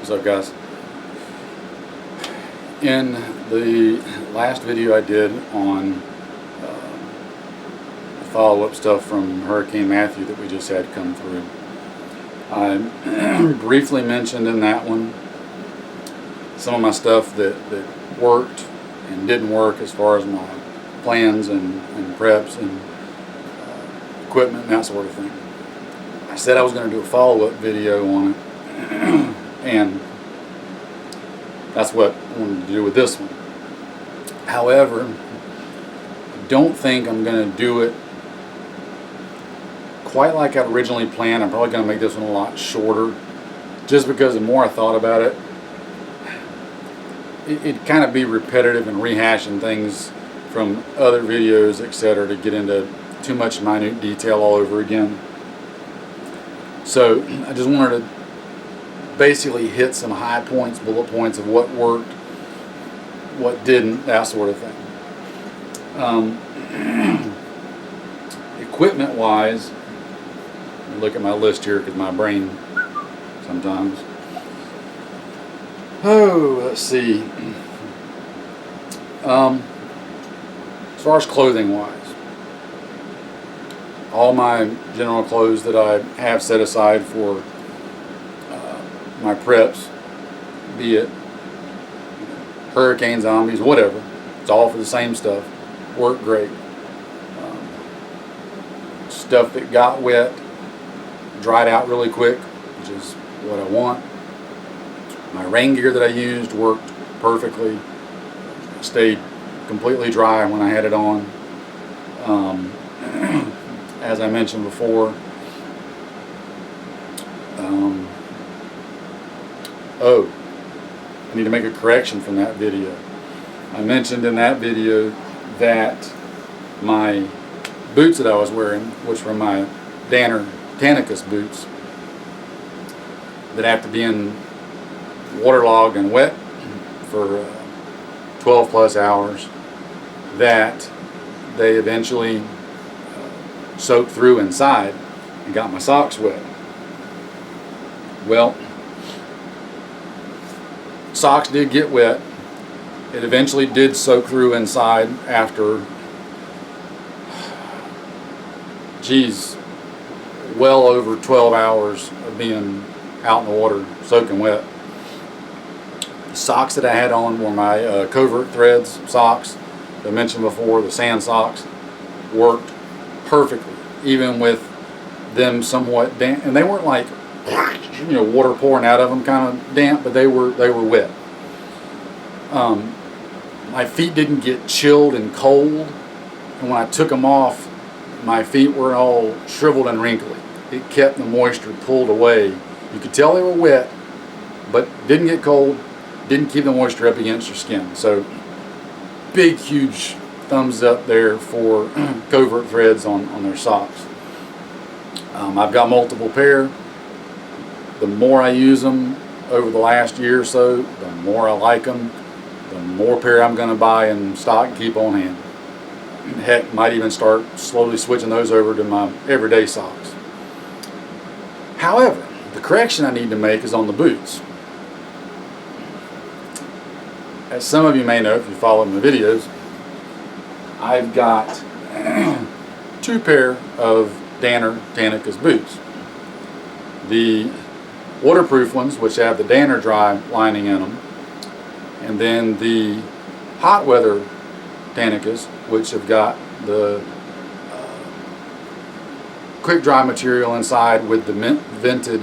What's up, guys? In the last video I did on the follow-up stuff from Hurricane Matthew that we just had come through, I briefly mentioned in that one some of my stuff that worked and didn't work as far as my plans and preps and equipment and that sort of thing. I said I was going to do a follow-up video on it, and that's what I wanted to do with this one. However, I don't think I'm going to do it quite like I originally planned. I'm probably going to make this one a lot shorter, just because the more I thought about it, it'd kind of be repetitive and rehashing things from other videos, etc., to get into too much minute detail all over again. So I just wanted to basically hit some high points, bullet points of what worked, what didn't, that sort of thing. Equipment wise, look at my list here because my brain sometimes. Oh, let's see. As far as clothing wise, all my general clothes that I have set aside for my preps, be it hurricane, zombies, whatever, it's all for the same stuff, work great. Stuff that got wet dried out really quick, which is what I want. My rain gear that I used worked perfectly, stayed completely dry when I had it on. As I mentioned before, oh, I need to make a correction from that video. I mentioned in that video that my boots that I was wearing, which were my Danner Tannicus boots, that have to be in waterlogged and wet for 12 plus hours, that they eventually soaked through inside and got my socks wet. Well, socks did get wet. It eventually did soak through inside after, geez, well over 12 hours of being out in the water soaking wet. The socks that I had on were my Covert Threads socks that I mentioned before, the sand socks, worked perfectly, even with them somewhat damp, and they weren't like, you know, water pouring out of them kind of damp, but they were wet. My feet didn't get chilled and cold, and when I took them off, my feet were all shriveled and wrinkly. It kept the moisture pulled away. You could tell they were wet, but didn't get cold, didn't keep the moisture up against your skin. So big, huge thumbs up there for Covert Threads on their socks. I've got multiple pair. The more I use them over the last year or so, the more I like them, the more pair I'm going to buy in stock and keep on hand. Heck, might even start slowly switching those over to my everyday socks. However, the correction I need to make is on the boots. As some of you may know if you follow my videos, I've got two pair of Danner Tannicus boots. The waterproof ones, which have the Danner Dry lining in them, and then the hot weather Tannicus, which have got the quick dry material inside with the vented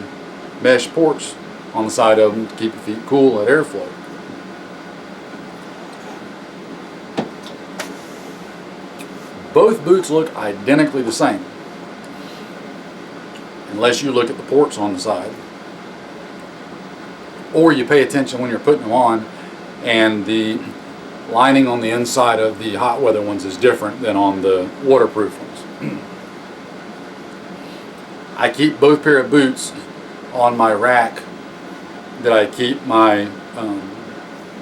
mesh ports on the side of them to keep your feet cool at airflow. Both boots look identically the same, unless you look at the ports on the side, or you pay attention when you're putting them on, and the lining on the inside of the hot weather ones is different than on the waterproof ones. I keep both pair of boots on my rack that I keep my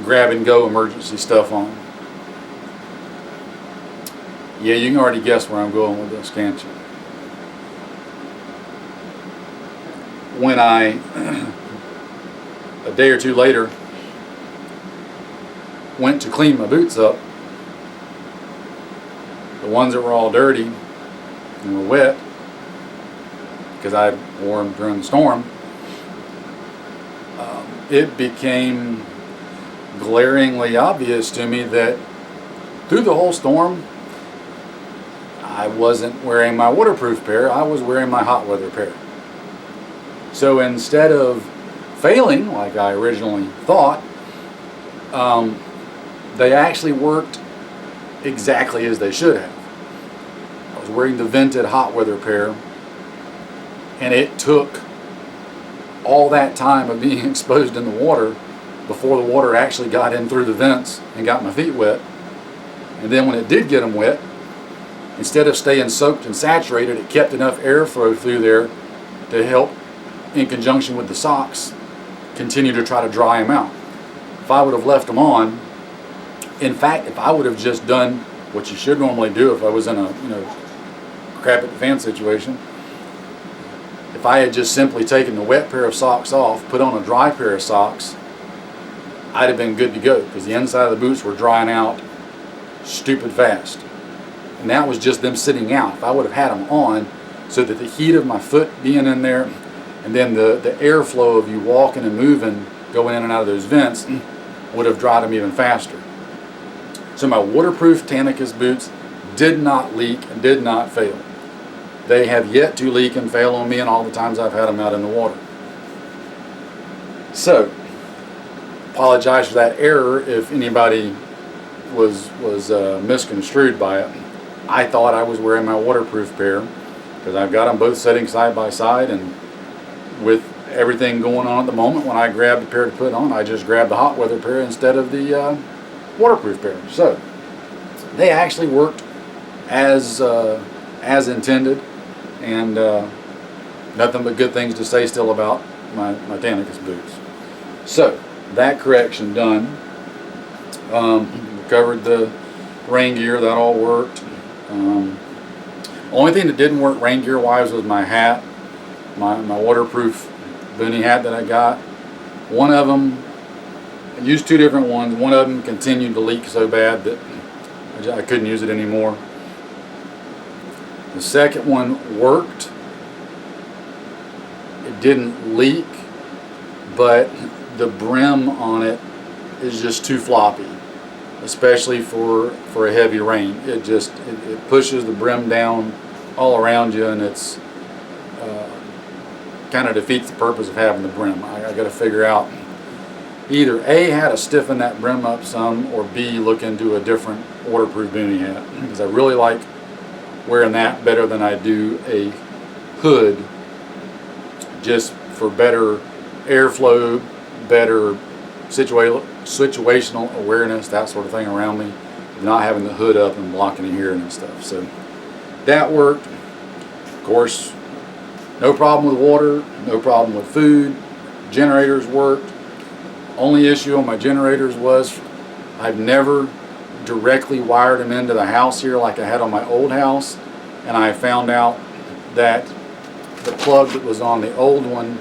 grab and go emergency stuff on. Yeah, you can already guess where I'm going with this, can't you? When I a day or two later, went to clean my boots up, the ones that were all dirty and were wet because I wore them during the storm, it became glaringly obvious to me that through the whole storm, I wasn't wearing my waterproof pair, I was wearing my hot weather pair. So instead of failing like I originally thought, they actually worked exactly as they should have. I was wearing the vented hot weather pair, and it took all that time of being exposed in the water before the water actually got in through the vents and got my feet wet. And then when it did get them wet, instead of staying soaked and saturated, it kept enough airflow through there to help, in conjunction with the socks, continue to try to dry them out. If I would have left them on, in fact, if I would have just done what you should normally do if I was in a crap at the fan situation, if I had just simply taken the wet pair of socks off, put on a dry pair of socks, I'd have been good to go, because the inside of the boots were drying out stupid fast. And that was just them sitting out. If I would have had them on, so that the heat of my foot being in there, and then the airflow of you walking and moving, going in and out of those vents, would have dried them even faster. So my waterproof Tanakas boots did not leak and did not fail. They have yet to leak and fail on me in all the times I've had them out in the water. So, apologize for that error if anybody was misconstrued by it. I thought I was wearing my waterproof pair because I've got them both sitting side by side, and with everything going on at the moment, when I grabbed the pair to put on, I just grabbed the hot weather pair instead of the waterproof pair. So they actually worked as intended, and nothing but good things to say still about my Tanakas boots. So that correction done. Covered the rain gear, that all worked. Only thing that didn't work rain gear wise was my hat, my waterproof boonie hat that I got. One of them, I used two different ones. One of them continued to leak so bad that I couldn't use it anymore. The second one worked. It didn't leak, but the brim on it is just too floppy, especially for a heavy rain. It pushes the brim down all around you, and it's kind of defeats the purpose of having the brim. I got to figure out either A, how to stiffen that brim up some, or B, look into a different waterproof boonie hat, because I really like wearing that better than I do a hood, just for better airflow, better situational awareness, that sort of thing around me, not having the hood up and blocking the hearing and stuff. So that worked. Of course, no problem with water, no problem with food. Generators worked. Only issue on my generators was I've never directly wired them into the house here like I had on my old house, and I found out that the plug that was on the old one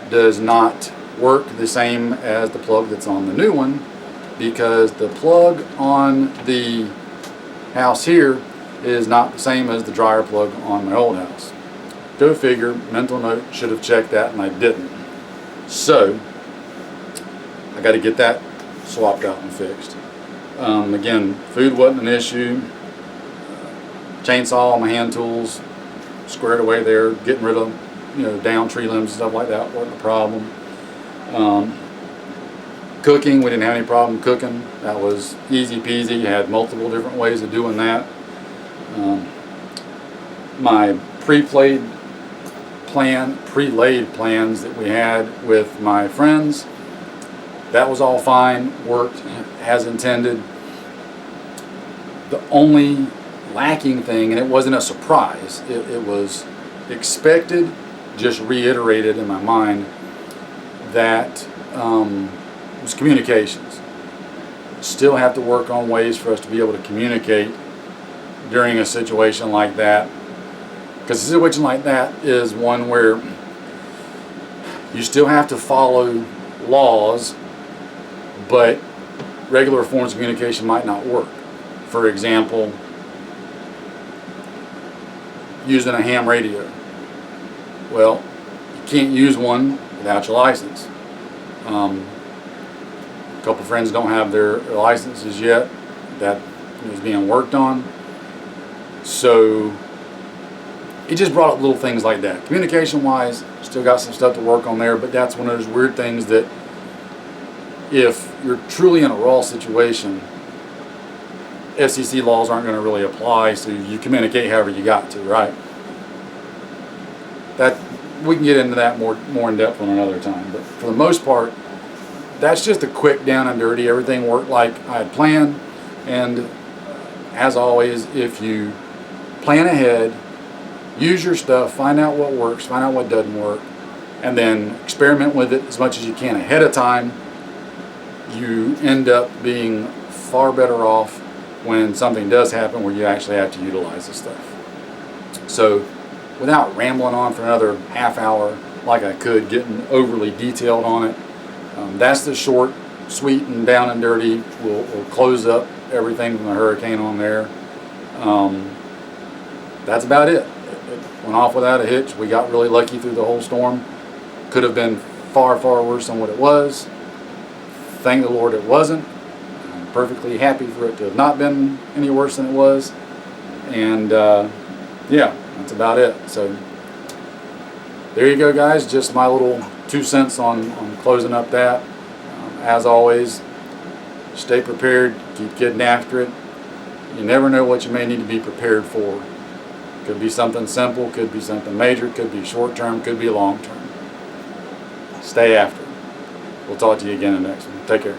does not work the same as the plug that's on the new one, because the plug on the house here is not the same as the dryer plug on my old house. Go figure, mental note, should have checked that and I didn't. So I got to get that swapped out and fixed. Again, food wasn't an issue. Chainsaw, my hand tools squared away there, getting rid of down tree limbs and stuff like that wasn't a problem. Cooking, we didn't have any problem cooking. That was easy peasy. You had multiple different ways of doing that. My pre-laid plans that we had with my friends, that was all fine, worked as intended. The only lacking thing, and it wasn't a surprise, it was expected, just reiterated in my mind, that was communications. Still have to work on ways for us to be able to communicate during a situation like that, because a situation like that is one where you still have to follow laws, but regular forms of communication might not work. For example, using a ham radio. Well, you can't use one without your license. A couple friends don't have their licenses yet. That is being worked on. So it just brought up little things like that. Communication-wise, still got some stuff to work on there, but that's one of those weird things that if you're truly in a raw situation, FCC laws aren't going to really apply, so you communicate however you got to, right? That we can get into that more in depth on another time, but for the most part, that's just a quick down and dirty. Everything worked like I had planned, and as always, if you plan ahead, use your stuff, find out what works, find out what doesn't work, and then experiment with it as much as you can ahead of time, you end up being far better off when something does happen where you actually have to utilize this stuff. So without rambling on for another half hour like I could, getting overly detailed on it, that's the short, sweet, and down and dirty. We'll close up everything from the hurricane on there. That's about it. It went off without a hitch. We got really lucky through the whole storm. Could have been far, far worse than what it was. Thank the Lord it wasn't. I'm perfectly happy for it to have not been any worse than it was. And yeah, that's about it. So there you go, guys. Just my little 2 cents on closing up that. As always, stay prepared. Keep getting after it. You never know what you may need to be prepared for. Could be something simple, could be something major, could be short term, could be long term. Stay after it. We'll talk to you again in the next one. Take care.